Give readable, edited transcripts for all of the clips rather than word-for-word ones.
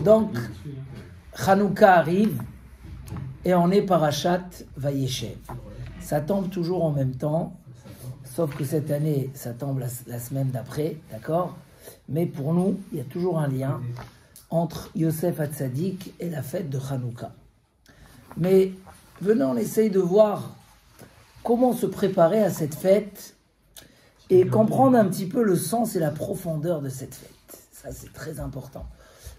Donc, Hanouka arrive et on est Parashat Vayeshev. Ça tombe toujours en même temps, sauf que cette année, ça tombe la semaine d'après, d'accord? Mais pour nous, il y a toujours un lien entre Yosef Hatzadik et la fête de Hanouka. Mais venez, on essaye de voir comment se préparer à cette fête et comprendre un petit peu le sens et la profondeur de cette fête. Ça, c'est très important.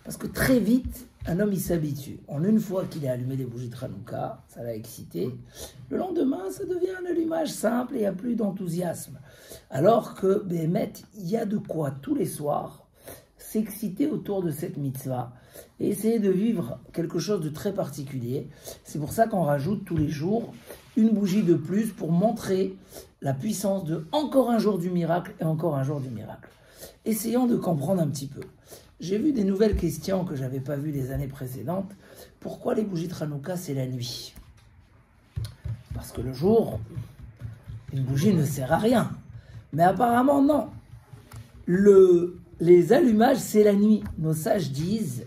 Parce que très vite, un homme, il s'habitue. En une fois qu'il a allumé des bougies de Hanouka, ça l'a excité. Le lendemain, ça devient un allumage simple et il n'y a plus d'enthousiasme. Alors que, Béhémet, il y a de quoi tous les soirs s'exciter autour de cette mitzvah et essayer de vivre quelque chose de très particulier. C'est pour ça qu'on rajoute tous les jours une bougie de plus pour montrer la puissance de encore un jour du miracle et encore un jour du miracle. Essayons de comprendre un petit peu. J'ai vu des nouvelles questions que je n'avais pas vues les années précédentes. Pourquoi les bougies de Hanouka, c'est la nuit? Parce que le jour, une bougie ne sert à rien. Mais apparemment, non. Les allumages, c'est la nuit. Nos sages disent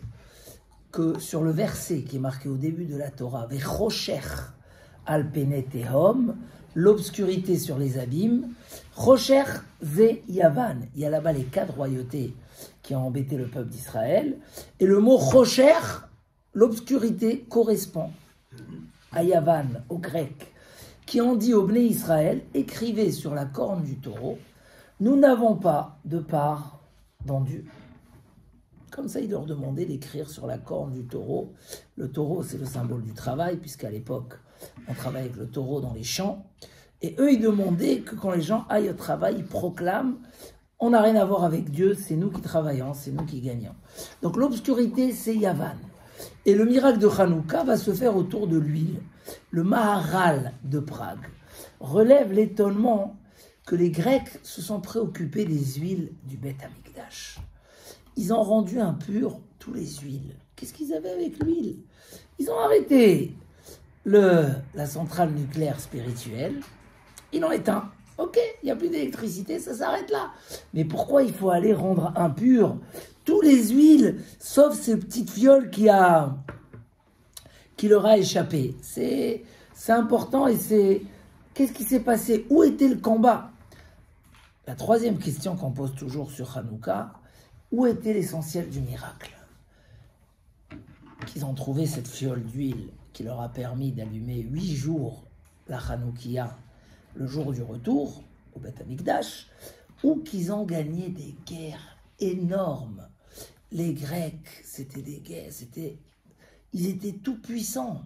que sur le verset qui est marqué au début de la Torah, « Vechocher al pene tehom », l'obscurité sur les abîmes, « Chocher ze Yavan », il y a là-bas les 4 royautés qui ont embêté le peuple d'Israël, et le mot « Chocher », l'obscurité, correspond à Yavan, au grec, qui ont dit au Bné Israël, écrivez sur la corne du taureau, nous n'avons pas de part dans Dieu. Comme ça, il leur demandait d'écrire sur la corne du taureau. Le taureau, c'est le symbole du travail, puisqu'à l'époque, on travaillait avec le taureau dans les champs. Et eux, ils demandaient que quand les gens aillent au travail, ils proclament, on n'a rien à voir avec Dieu, c'est nous qui travaillons, c'est nous qui gagnons. Donc l'obscurité, c'est Yavan. Et le miracle de Hanouka va se faire autour de l'huile. Le Maharal de Prague relève l'étonnement que les Grecs se sont préoccupés des huiles du Beth Amikdash. Ils ont rendu impures toutes les huiles. Qu'est-ce qu'ils avaient avec l'huile? Ils ont arrêté la centrale nucléaire spirituelle. Ils l'ont éteint. Ok, il n'y a plus d'électricité, ça s'arrête là. Mais pourquoi il faut aller rendre impures toutes les huiles, sauf ces petites fioles qui leur a échappé? C'est important et c'est... Qu'est-ce qui s'est passé? Où était le combat? La troisième question qu'on pose toujours sur Hanouka, où était l'essentiel du miracle? Qu'ils ont trouvé cette fiole d'huile qui leur a permis d'allumer 8 jours la Hanoukia, le jour du retour au Beth Amikdash, ou qu'ils ont gagné des guerres énormes. Les Grecs, c'était des guerres, ils étaient tout puissants.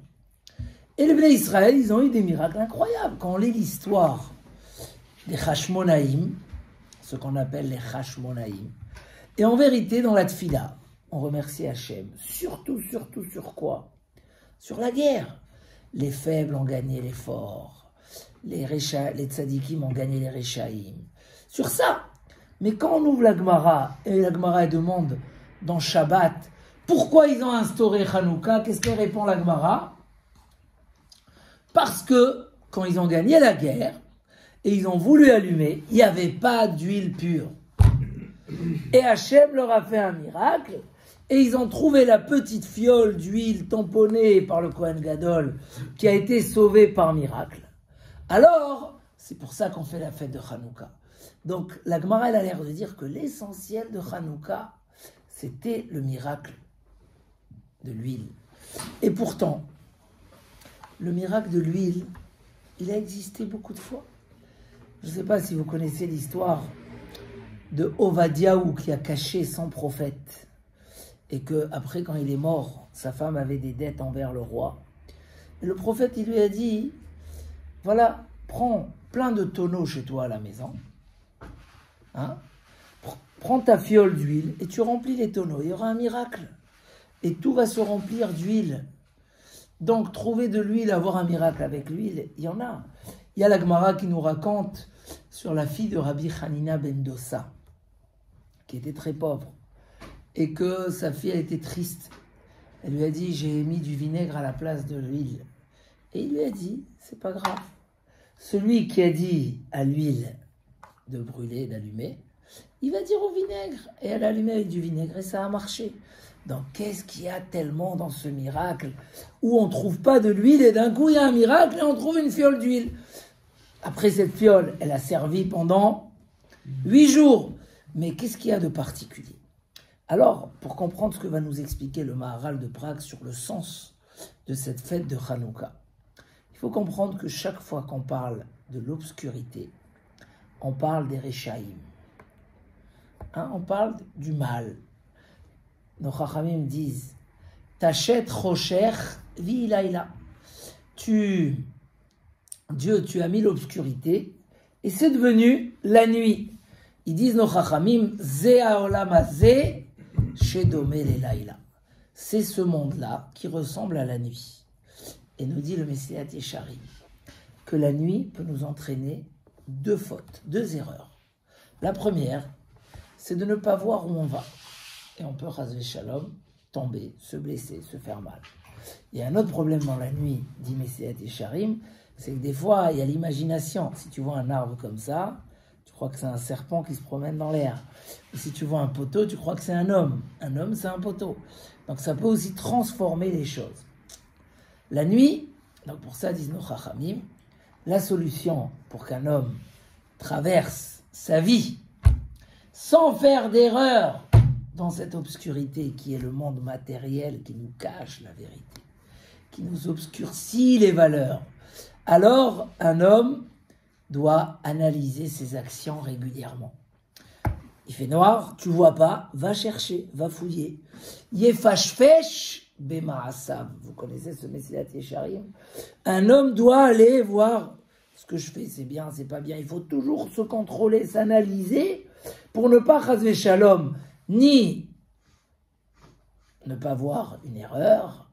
Et les Bnei Israël, ils ont eu des miracles incroyables. Quand on lit l'histoire des Hashmonaïm, ce qu'on appelle les Hashmonaïm, et en vérité, dans la Tfila, on remercie Hachem. Surtout sur quoi? Sur la guerre. Les faibles ont gagné les forts. Les tzadikim ont gagné les Rechaïm. Sur ça. Mais quand on ouvre la Gemara, et la Gemara demande dans Shabbat, pourquoi ils ont instauré Hanouka? Qu'est-ce qu'elle répond la Gemara? Parce que quand ils ont gagné la guerre, et ils ont voulu allumer, il n'y avait pas d'huile pure. Et Hachem leur a fait un miracle, et ils ont trouvé la petite fiole d'huile tamponnée par le Kohen Gadol, qui a été sauvée par miracle. Alors, c'est pour ça qu'on fait la fête de Hanouka. Donc, la Gemara, elle a l'air de dire que l'essentiel de Hanouka, c'était le miracle de l'huile. Et pourtant, le miracle de l'huile, il a existé beaucoup de fois. Je ne sais pas si vous connaissez l'histoire de Ovadiaou qui a caché son prophète et que après quand il est mort, sa femme avait des dettes envers le roi. Et le prophète, il lui a dit, voilà, prends plein de tonneaux chez toi à la maison, hein, prends ta fiole d'huile et tu remplis les tonneaux. Il y aura un miracle et tout va se remplir d'huile. Donc, trouver de l'huile, avoir un miracle avec l'huile, il y en a. Il y a la Gemara qui nous raconte sur la fille de Rabbi Hanina ben Dossa, qui était très pauvre, et que sa fille, elle était triste. Elle lui a dit, j'ai mis du vinaigre à la place de l'huile. Et il lui a dit, c'est pas grave. Celui qui a dit à l'huile de brûler, d'allumer, il va dire au vinaigre. Et elle a allumé avec du vinaigre et ça a marché. Donc qu'est-ce qu'il y a tellement dans ce miracle où on ne trouve pas de l'huile et d'un coup il y a un miracle et on trouve une fiole d'huile. Après cette fiole, elle a servi pendant 8 jours. Mais qu'est-ce qu'il y a de particulier? Alors, pour comprendre ce que va nous expliquer le Maharal de Prague sur le sens de cette fête de Hanouka, il faut comprendre que chaque fois qu'on parle de l'obscurité, on parle des Rechaïm. On parle du mal. Nos Chachamim disent Tachet Rocher Vi Laila. Dieu, tu as mis l'obscurité et c'est devenu la nuit. Ils disent nos Chachamim Zea Olam Hazeh Shedome Le Laila. C'est ce monde-là qui ressemble à la nuit. Et nous dit le Messilat Yesharim que la nuit peut nous entraîner 2 fautes, 2 erreurs. La première, c'est de ne pas voir où on va. Et on peut, chas v'shalom, tomber, se blesser, se faire mal. Il y a un autre problème dans la nuit, dit Messilat Yesharim, c'est que des fois, il y a l'imagination. Si tu vois un arbre comme ça, tu crois que c'est un serpent qui se promène dans l'air. Et si tu vois un poteau, tu crois que c'est un homme. Un homme, c'est un poteau. Donc ça peut aussi transformer les choses. La nuit, donc pour ça, disent nos Chachamim, la solution pour qu'un homme traverse sa vie sans faire d'erreur dans cette obscurité qui est le monde matériel qui nous cache la vérité, qui nous obscurcit les valeurs, alors un homme doit analyser ses actions régulièrement. Il fait noir, tu vois pas, va chercher, va fouiller. Yefashfesh bema'asav. Vous connaissez ce Messilat Yesharim? Un homme doit aller voir ce que je fais, c'est bien, c'est pas bien. Il faut toujours se contrôler, s'analyser pour ne pas chas shalom, ni ne pas voir une erreur,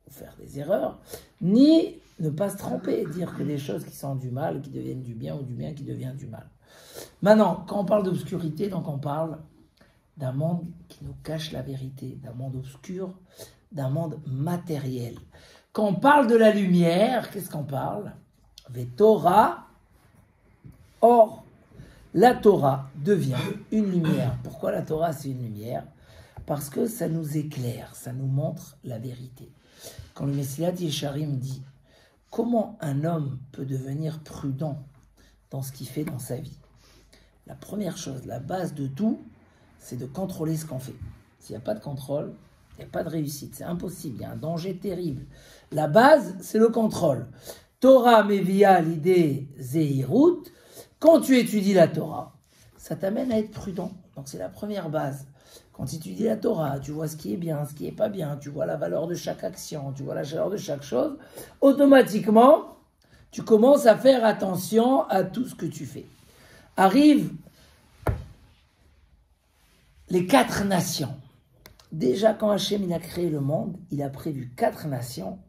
ou faire des erreurs, ni ne pas se tromper, dire que des choses qui sont du mal, qui deviennent du bien, ou du bien qui devient du mal. Maintenant, quand on parle d'obscurité, donc on parle d'un monde qui nous cache la vérité, d'un monde obscur, d'un monde matériel. Quand on parle de la lumière, qu'est-ce qu'on parle? Torah, or, la Torah devient une lumière. Pourquoi la Torah c'est une lumière? Parce que ça nous éclaire, ça nous montre la vérité. Quand le Messilat Yesharim dit comment un homme peut devenir prudent dans ce qu'il fait dans sa vie, la première chose, la base de tout, c'est de contrôler ce qu'on fait. S'il n'y a pas de contrôle, il n'y a pas de réussite. C'est impossible, il y a un danger terrible. La base, c'est le contrôle. Torah mevia l'idée zehirut. Quand tu étudies la Torah, ça t'amène à être prudent. Donc c'est la première base. Quand tu étudies la Torah, tu vois ce qui est bien, ce qui n'est pas bien, tu vois la valeur de chaque action, tu vois la valeur de chaque chose, automatiquement, tu commences à faire attention à tout ce que tu fais. Arrivent les 4 nations. Déjà, quand Hachem il a créé le monde, il a prévu 4 nations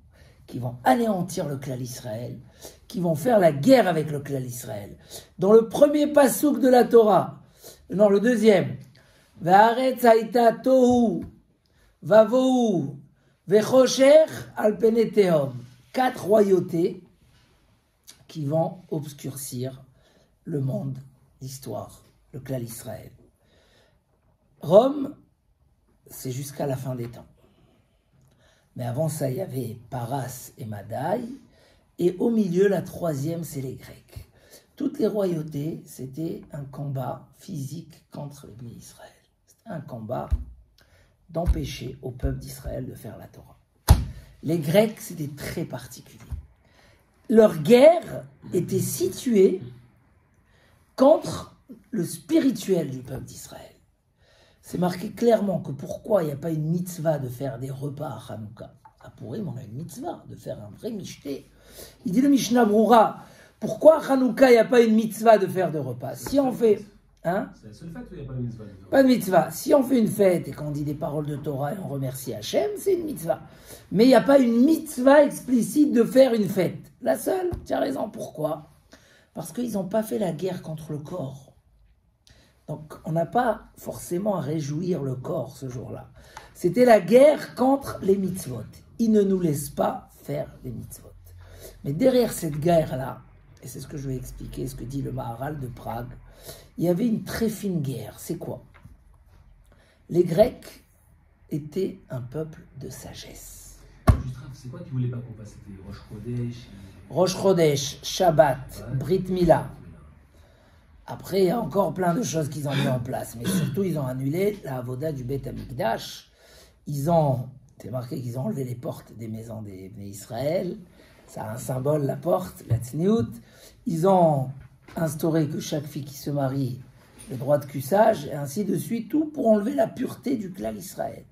qui vont anéantir le clan Israël, qui vont faire la guerre avec le clan Israël. Dans le premier pasouk de la Torah, non, le deuxième, Va'aretz haïta tohu, vavohu, vechosher al pene tehom. 4 royautés qui vont obscurcir le monde, l'histoire, le clan Israël. Rome, c'est jusqu'à la fin des temps. Mais avant ça, il y avait Paras et Madaï, et au milieu, la 3e, c'est les Grecs. Toutes les royautés, c'était un combat physique contre les Bnei Israël. C'était un combat d'empêcher au peuple d'Israël de faire la Torah. Les Grecs, c'était très particulier. Leur guerre était située contre le spirituel du peuple d'Israël. C'est marqué clairement que pourquoi il n'y a pas une mitzvah de faire des repas à Hanouka. À Purim, on a une mitzvah de faire un vrai mishté. Il dit le Mishnah Broura, pourquoi à Hanouka il n'y a pas une mitzvah de faire des repas? Si on fait... Hein? C'est la seule fête où il n'y a pas de mitzvah. Pas de mitzvah. Si on fait une fête et qu'on dit des paroles de Torah et on remercie Hachem, c'est une mitzvah. Mais il n'y a pas une mitzvah explicite de faire une fête. La seule, tu as raison. Pourquoi? Parce qu'ils n'ont pas fait la guerre contre le corps. Donc, on n'a pas forcément à réjouir le corps ce jour-là. C'était la guerre contre les mitzvot. Ils ne nous laissent pas faire les mitzvot. Mais derrière cette guerre-là, et c'est ce que je vais expliquer, ce que dit le Maharal de Prague, il y avait une très fine guerre. C'est quoi? Les Grecs était un peuple de sagesse. C'est quoi qu'ils voulaient pas qu'on fasse? C'était Rosh Chodesh, Rosh Chodesh, Shabbat, ouais. Brit Mila. Après, il y a encore plein de choses qu'ils ont mis en place. Mais surtout, ils ont annulé la avoda du Beth Amikdash. C'est marqué qu'ils ont enlevé les portes des maisons des Israël. Ça a un symbole, la porte, la tzniout. Ils ont instauré que chaque fille qui se marie le droit de cuissage, et ainsi de suite, tout pour enlever la pureté du clan Israël.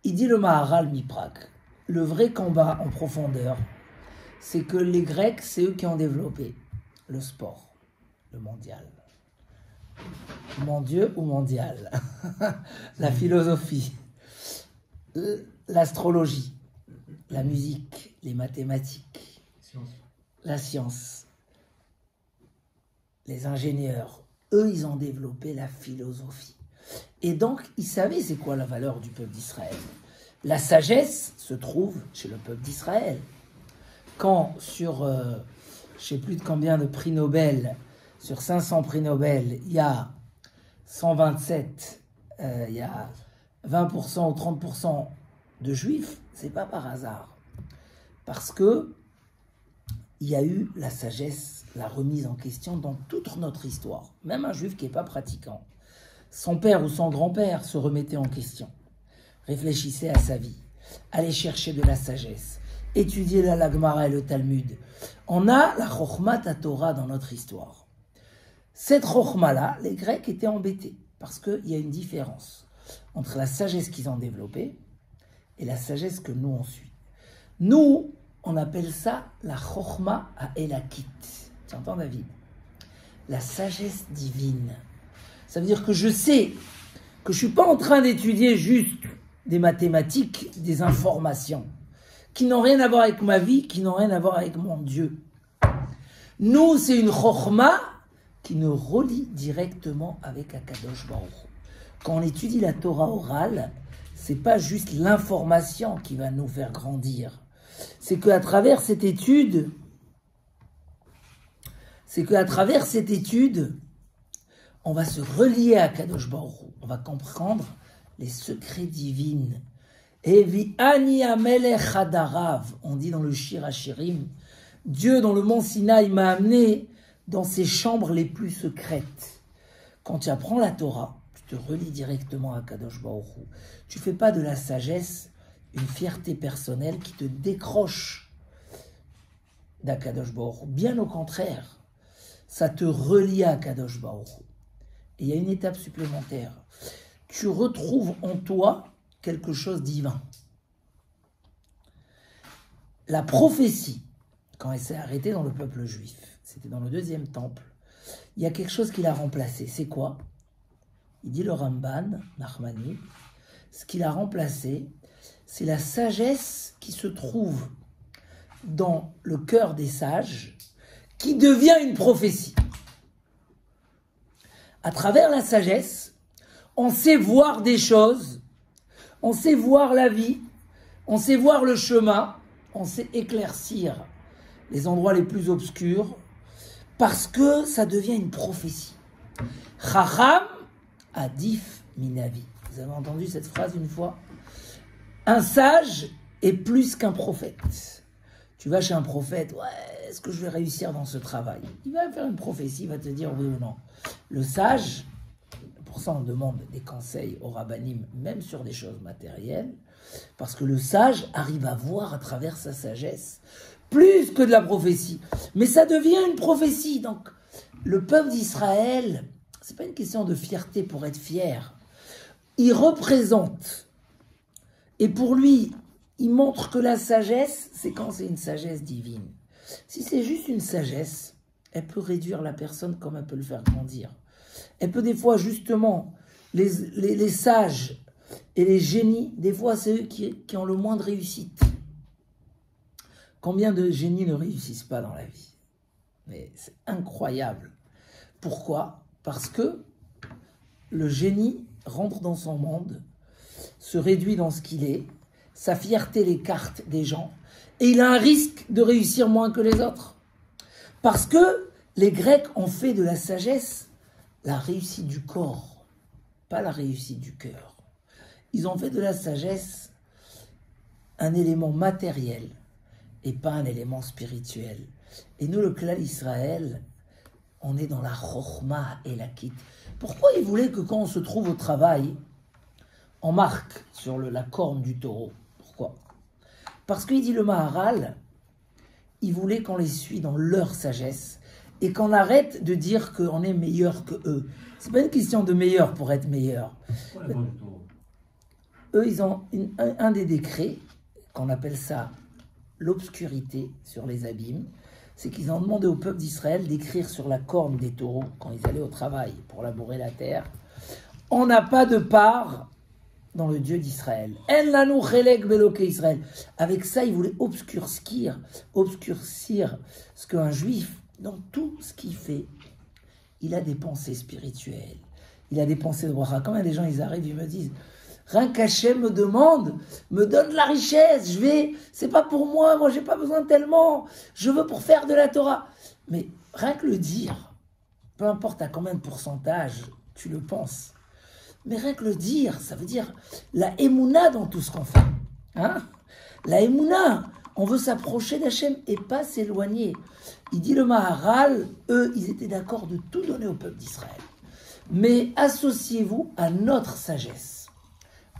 Il dit le Maharal Miprak, le vrai combat en profondeur, c'est que les Grecs, c'est eux qui ont développé le sport, le mondial. Mon Dieu ou mondial. La philosophie, l'astrologie, la musique, les mathématiques, la science, les ingénieurs. Eux, ils ont développé la philosophie. Et donc, ils savaient c'est quoi la valeur du peuple d'Israël. La sagesse se trouve chez le peuple d'Israël. Quand sur, je ne sais plus de combien de prix Nobel, sur 500 prix Nobel, il y a 127, il y a 20% ou 30% de juifs, c'est pas par hasard. Parce que il y a eu la sagesse, la remise en question dans toute notre histoire. Même un juif qui n'est pas pratiquant, son père ou son grand-père se remettait en question, réfléchissait à sa vie, allait chercher de la sagesse, étudier la Gemara et le Talmud. On a la Chokhmat Torah dans notre histoire. Cette Chokhma-là, les Grecs étaient embêtés, parce qu'il y a une différence entre la sagesse qu'ils ont développée et la sagesse que nous on suit. Nous, on appelle ça la Chokhma à Elakit. Tu entends, David? La sagesse divine. Ça veut dire que je sais que je ne suis pas en train d'étudier juste des mathématiques, des informations, qui n'ont rien à voir avec ma vie, qui n'ont rien à voir avec mon Dieu. Nous, c'est une Chokhma qui nous relie directement avec Akadosh Baruch Hu. Quand on étudie la Torah orale, c'est pas juste l'information qui va nous faire grandir. C'est qu'à travers cette étude, on va se relier à Kadosh Baruch Hu. On va comprendre les secrets divins. Evi ani amelech hadarav, on dit dans le Shir HaShirim, Dieu dans le mont Sinaï m'a amené dans ses chambres les plus secrètes. Quand tu apprends la Torah, tu te relis directement à Kadosh Baruch Hu. Tu fais pas de la sagesse une fierté personnelle qui te décroche d'Akadosh Baruch Hu. Bien au contraire, ça te relie à Akadosh Baruch Hu. Et il y a une étape supplémentaire. Tu retrouves en toi quelque chose de divin. La prophétie, quand elle s'est arrêtée dans le peuple juif, c'était dans le deuxième temple, il y a quelque chose qui l'a remplacé. C'est quoi? Il dit le Ramban, Nachmani, ce qu'il a remplacé, c'est la sagesse qui se trouve dans le cœur des sages, qui devient une prophétie. À travers la sagesse, on sait voir des choses, on sait voir la vie, on sait voir le chemin, on sait éclaircir les endroits les plus obscurs, parce que ça devient une prophétie. Chacham adif minavi. Vous avez entendu cette phrase une fois? Un sage est plus qu'un prophète. Tu vas chez un prophète, ouais, est-ce que je vais réussir dans ce travail? Il va faire une prophétie, il va te dire oui ou non. Le sage, pour ça on demande des conseils au rabbanim, même sur des choses matérielles, parce que le sage arrive à voir à travers sa sagesse plus que de la prophétie. Mais ça devient une prophétie. Donc, le peuple d'Israël, c'est pas une question de fierté pour être fier. Il représente. Et pour lui, il montre que la sagesse, c'est quand c'est une sagesse divine. Si c'est juste une sagesse, elle peut réduire la personne comme elle peut le faire grandir. Elle peut des fois, justement, les sages et les génies, des fois, c'est eux qui ont le moins de réussite. Combien de génies ne réussissent pas dans la vie? Mais c'est incroyable. Pourquoi? Parce que le génie rentre dans son monde, se réduit dans ce qu'il est, sa fierté l'écarte des gens, et il a un risque de réussir moins que les autres. Parce que les Grecs ont fait de la sagesse la réussite du corps, pas la réussite du cœur. Ils ont fait de la sagesse un élément matériel et pas un élément spirituel. Et nous, le clan Israël, on est dans la chokhma et la kit. Pourquoi ils voulaient que quand on se trouve au travail, on marque sur la corne du taureau? Pourquoi? Parce qu'il dit le Maharal, il voulait qu'on les suive dans leur sagesse et qu'on arrête de dire qu'on est meilleur que eux. C'est pas une question de meilleur pour être meilleur. Pourquoi la corne du taureau? Eux, ils ont un des décrets, qu'on appelle ça l'obscurité sur les abîmes, c'est qu'ils ont demandé au peuple d'Israël d'écrire sur la corne des taureaux, quand ils allaient au travail pour labourer la terre, on n'a pas de part dans le Dieu d'Israël. En lanu chelek beloke Israël. Avec ça, ils voulaient obscurcir ce qu'un juif, dans tout ce qu'il fait, il a des pensées spirituelles, il a des pensées de bracha. Quand les gens ils arrivent, ils me disent, rien qu'Hachem me demande, me donne la richesse, c'est pas pour moi j'ai pas besoin tellement, je veux pour faire de la Torah. Mais rien que le dire, peu importe à combien de pourcentage tu le penses, mais rien que le dire, ça veut dire la émouna dans tout ce qu'on fait. Hein? La émouna, on veut s'approcher d'Hachem et pas s'éloigner. Il dit le Maharal, eux, ils étaient d'accord de tout donner au peuple d'Israël. Mais associez-vous à notre sagesse.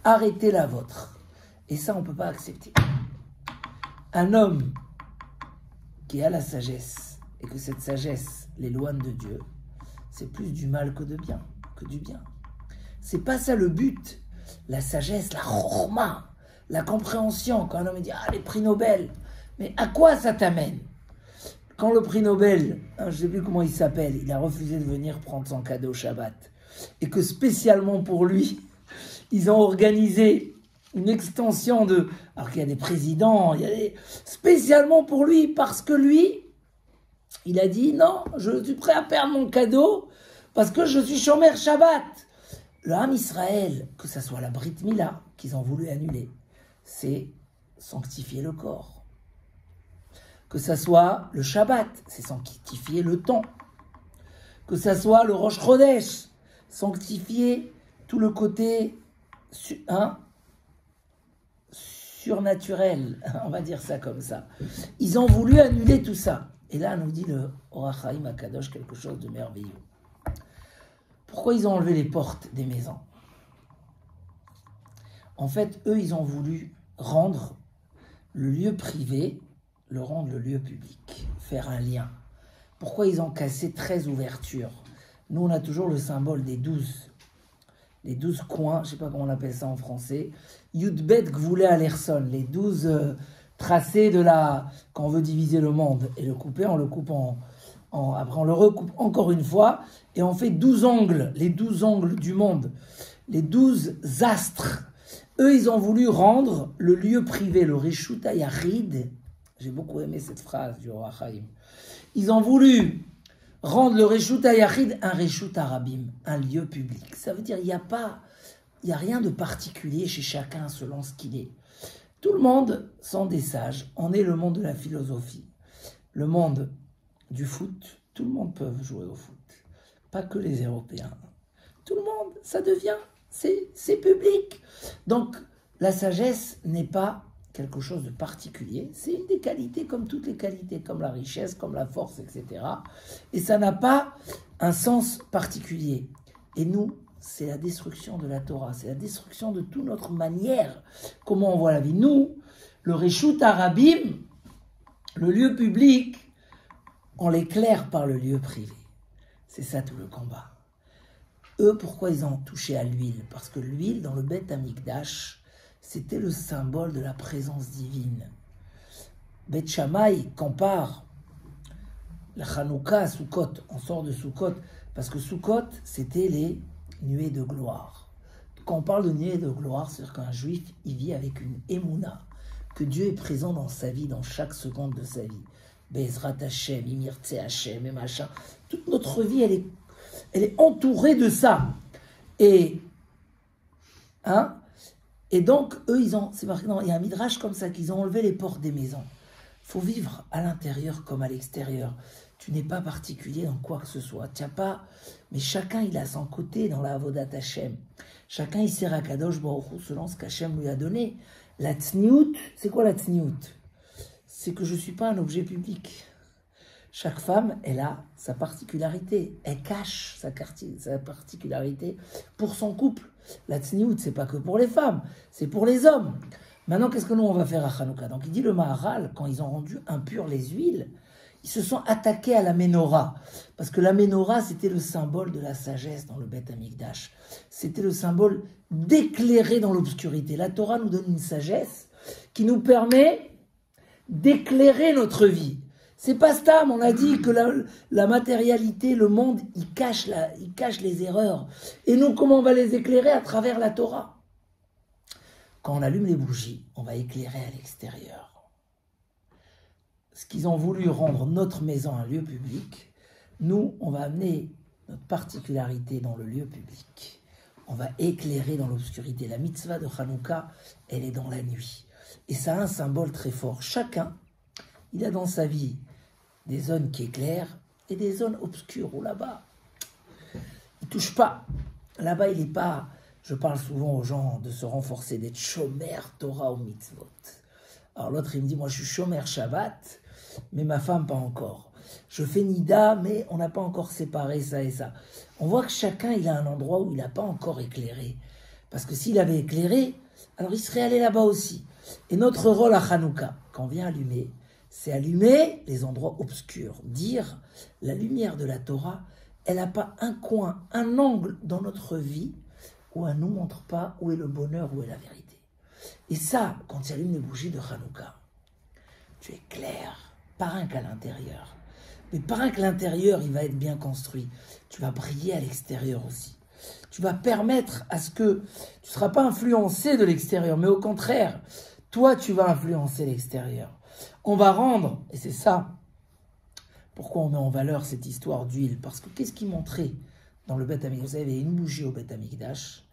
Arrêtez la vôtre. Et ça, on ne peut pas accepter. Un homme qui a la sagesse et que cette sagesse l'éloigne de Dieu, c'est plus du mal que du bien. C'est pas ça le but. La sagesse, la chorma, la compréhension. Quand un homme dit, les prix Nobel, mais à quoi ça t'amène? Quand le prix Nobel, je ne sais plus comment il s'appelle, il a refusé de venir prendre son cadeau Shabbat, et que spécialement pour lui, ils ont organisé une extension alors qu'il y a des présidents, spécialement pour lui, parce que lui, il a dit, non, je suis prêt à perdre mon cadeau, parce que je suis Shomer Shabbat. Le Ham Israël, que ce soit la Brit Mila, qu'ils ont voulu annuler, c'est sanctifier le corps. Que ça soit le Shabbat, c'est sanctifier le temps. Que ça soit le Rosh Chodesh, sanctifier tout le côté surnaturel, on va dire ça comme ça. Ils ont voulu annuler tout ça. Et là, nous dit le Orach Chaim HaKadosh quelque chose de merveilleux. Pourquoi ils ont enlevé les portes des maisons? En fait, eux, ils ont voulu rendre le lieu privé, le rendre le lieu public, faire un lien. Pourquoi ils ont cassé 13 ouvertures? Nous, on a toujours le symbole des 12. Les 12 coins, je ne sais pas comment on appelle ça en français. Yudbet Gvoulé Alerson, les 12 tracés de quand on veut diviser le monde et le couper, on le coupe après on le recoupe encore une fois et on fait 12 angles, les 12 angles du monde, les 12 astres. Eux, ils ont voulu rendre le lieu privé, le Reshut HaYachid. J'ai beaucoup aimé cette phrase du Orach Chaim. Ils ont voulu rendre le Reshut HaYachid un Reshut HaRabim, un lieu public. Ça veut dire il n'y a rien de particulier chez chacun selon ce qu'il est. Tout le monde sont des sages. On est le monde de la philosophie. Le monde du foot, tout le monde peut jouer au foot. Pas que les Européens. Tout le monde, ça devient, c'est public. Donc, la sagesse n'est pas quelque chose de particulier. C'est une des qualités comme toutes les qualités, comme la richesse, comme la force, etc. Et ça n'a pas un sens particulier. Et nous, c'est la destruction de la Torah, c'est la destruction de toute notre manière, comment on voit la vie. Nous, le Reshut HaRabim, le lieu public, on l'éclaire par le lieu privé. C'est ça tout le combat. Eux, pourquoi ils ont touché à l'huile? Parce que l'huile, dans le Beth Amikdash, c'était le symbole de la présence divine. Beth Shammai compare la Hanouka à Sukkot. On sort de Sukkot, parce que Sukkot, c'était les nuée de gloire. Quand on parle de nuée de gloire, c'est-à-dire qu'un juif, il vit avec une émouna, que Dieu est présent dans sa vie, dans chaque seconde de sa vie. Bezrat Hashem, Imirtse Hashem, et machin. Toute notre vie, elle est entourée de ça. Et donc, eux, c'est marqué, il y a un midrash comme ça, qu'ils ont enlevé les portes des maisons. Il faut vivre à l'intérieur comme à l'extérieur. Tu n'es pas particulier dans quoi que ce soit. Tu n'as pas... Mais chacun, il a son côté dans la Avodat Hashem. Chacun, il sert à Kadosh Baruch Hu selon ce qu'Hachem lui a donné. La tsniout, c'est quoi la tsniout? C'est que je ne suis pas un objet public. Chaque femme, elle a sa particularité. Elle cache sa particularité pour son couple. La tsniout, c'est pas que pour les femmes, c'est pour les hommes. Maintenant, qu'est-ce que nous, on va faire à Hanouka? Donc, il dit le Maharal, quand ils ont rendu impures les huiles, ils se sont attaqués à la Ménorah. Parce que la Ménorah, c'était le symbole de la sagesse dans le Beth Amikdash. C'était le symbole d'éclairer dans l'obscurité. La Torah nous donne une sagesse qui nous permet d'éclairer notre vie. C'est pas stam, on a dit que la matérialité, le monde, il cache les erreurs. Et nous, comment on va les éclairer? À travers la Torah. Quand on allume les bougies, on va éclairer à l'extérieur. Ce qu'ils ont voulu rendre notre maison un lieu public, nous, on va amener notre particularité dans le lieu public. On va éclairer dans l'obscurité. La mitzvah de Hanouka, elle est dans la nuit. Et ça a un symbole très fort. Chacun, il a dans sa vie des zones qui éclairent et des zones obscures où là-bas, il ne touche pas. Là-bas, il n'est pas... Je parle souvent aux gens de se renforcer, d'être shomer Torah ou mitzvot. Alors l'autre, il me dit, moi je suis shomer Shabbat, mais ma femme pas encore. Je fais Nida, mais on n'a pas encore séparé ça et ça. On voit que chacun, il a un endroit où il n'a pas encore éclairé. Parce que s'il avait éclairé, alors il serait allé là-bas aussi. Et notre rôle à Hanouka, quand on vient allumer, c'est allumer les endroits obscurs. Dire, la lumière de la Torah, elle n'a pas un coin, un angle dans notre vie où elle ne nous montre pas où est le bonheur, où est la vérité. Et ça, quand tu allumes les bougies de Hanouka, tu es clair, pas rien qu'à l'intérieur. Mais pas rien que l'intérieur, il va être bien construit. Tu vas briller à l'extérieur aussi. Tu vas permettre à ce que tu ne seras pas influencé de l'extérieur, mais au contraire, toi, tu vas influencer l'extérieur. On va rendre, et c'est ça, pourquoi on met en valeur cette histoire d'huile. Parce que qu'est-ce qui montrait dans le Beth Amikdash? Vous savez, il y avait une bougie au Beth Amikdash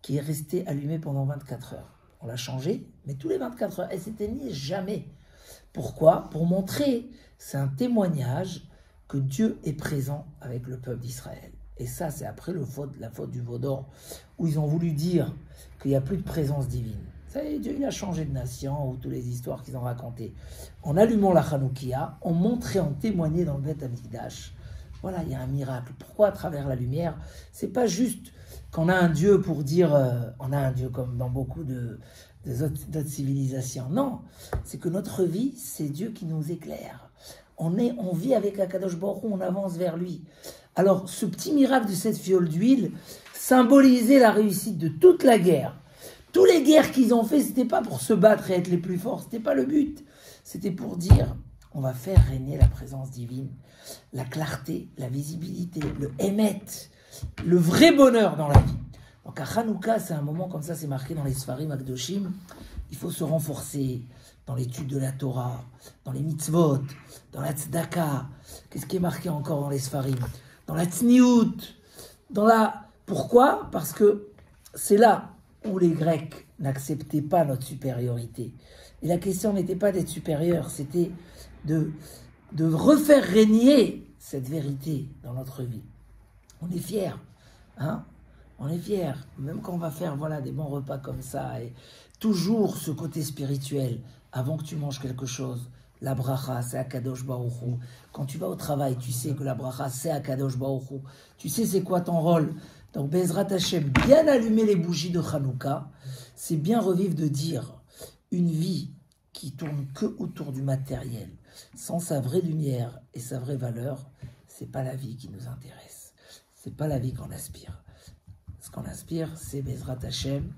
qui est restée allumée pendant 24 heures. On l'a changée, mais tous les 24 heures, elle s'éteignait jamais. Pourquoi? Pour montrer, c'est un témoignage que Dieu est présent avec le peuple d'Israël. Et ça, c'est après la faute du veau d'or, où ils ont voulu dire qu'il n'y a plus de présence divine. Vous savez, Dieu il a changé de nation, ou toutes les histoires qu'ils ont racontées. En allumant la Hanoukia, on montrait, on témoignait dans le Beth Amikdash. Voilà, il y a un miracle. Pourquoi à travers la lumière? C'est pas juste qu'on a un Dieu pour dire, on a un Dieu comme dans beaucoup d'autres civilisations. Non, c'est que notre vie, c'est Dieu qui nous éclaire. On vit avec Akadosh Baruch Hu, on avance vers lui. Alors, ce petit miracle de cette fiole d'huile symbolisait la réussite de toute la guerre. Toutes les guerres qu'ils ont fait, c'était pas pour se battre et être les plus forts, c'était pas le but. C'était pour dire, on va faire régner la présence divine, la clarté, la visibilité, le émet, le vrai bonheur dans la vie. Donc à Hanouka, c'est un moment comme ça, c'est marqué dans les Sfarim Akdoshim, il faut se renforcer dans l'étude de la Torah, dans les mitzvot, dans la tzedaka. Qu'est-ce qui est marqué encore dans les Sfarim? Dans la tsniout, dans la... Pourquoi? Parce que c'est là où les Grecs n'acceptaient pas notre supériorité. Et la question n'était pas d'être supérieur, c'était de refaire régner cette vérité dans notre vie. On est fiers, hein? On est fiers, même quand on va faire des bons repas comme ça, et toujours ce côté spirituel, avant que tu manges quelque chose, la bracha, c'est Akadosh Baruch Hu. Quand tu vas au travail, tu sais que la bracha, c'est Akadosh Baruch Hu. Tu sais c'est quoi ton rôle. Donc Bezrat Hashem, bien allumer les bougies de Hanouka, c'est bien revivre de dire une vie qui tourne que autour du matériel, sans sa vraie lumière et sa vraie valeur, c'est pas la vie qui nous intéresse. C'est pas la vie qu'on aspire. Ce qu'on aspire, c'est Bezrat Hashem,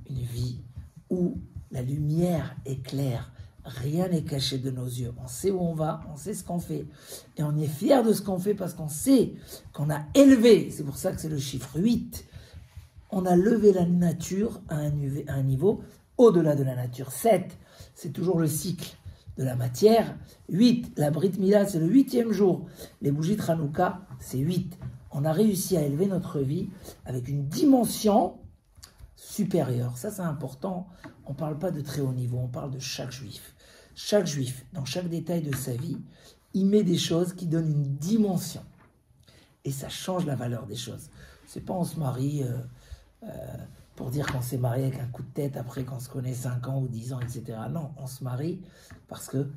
une vie où la lumière est claire, rien n'est caché de nos yeux. On sait où on va, on sait ce qu'on fait. Et on est fier de ce qu'on fait parce qu'on sait qu'on a élevé, c'est pour ça que c'est le chiffre 8, on a levé la nature à un niveau au-delà de la nature. 7, c'est toujours le cycle de la matière. 8, la Brit Mila, c'est le 8e jour. Les bougies de Hanouka, c'est 8. On a réussi à élever notre vie avec une dimension supérieure. Ça, c'est important. On ne parle pas de très haut niveau, on parle de chaque juif. Chaque juif, dans chaque détail de sa vie, il met des choses qui donnent une dimension. Et ça change la valeur des choses. C'est pas on se marie pour dire qu'on s'est marié avec un coup de tête après qu'on se connaît 5 ans ou 10 ans, etc. Non, on se marie parce que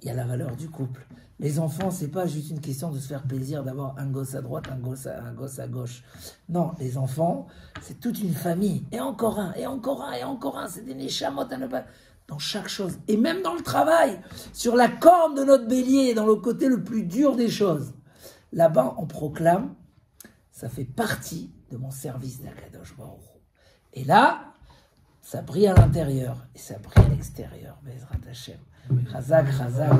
il y a la valeur du couple. Les enfants, c'est pas juste une question de se faire plaisir d'avoir un gosse à droite, un gosse à gauche. Non, les enfants, c'est toute une famille. Et encore un, et encore un, et encore un. C'est des neshamot à ne pas... Dans chaque chose. Et même dans le travail, sur la corne de notre bélier, dans le côté le plus dur des choses. Là-bas, on proclame, ça fait partie de mon service d'Akadosh Baruch Hu. Et là, ça brille à l'intérieur et ça brille à l'extérieur. Bezrat Hashem. Chazak, chazak.